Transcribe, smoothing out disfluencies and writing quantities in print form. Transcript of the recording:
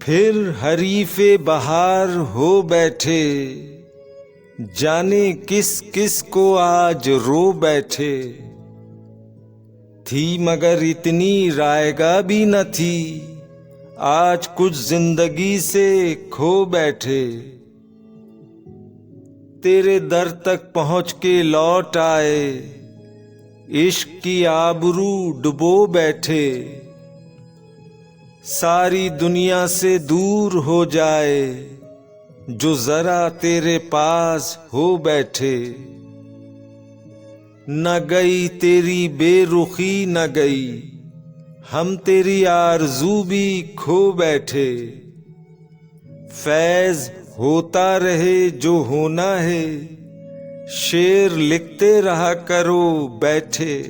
फिर हरीफे बहार हो बैठे, जाने किस किस को आज रो बैठे। थी मगर इतनी रायगा भी न थी, आज कुछ जिंदगी से खो बैठे। तेरे दर तक पहुंच के लौट आए, इश्क की आबरू डुबो बैठे। सारी दुनिया से दूर हो जाए, जो जरा तेरे पास हो बैठे। न गई तेरी बेरुखी न गई, हम तेरी आरज़ू भी खो बैठे। फैज़ होता रहे जो होना है, शेर लिखते रहा करो बैठे।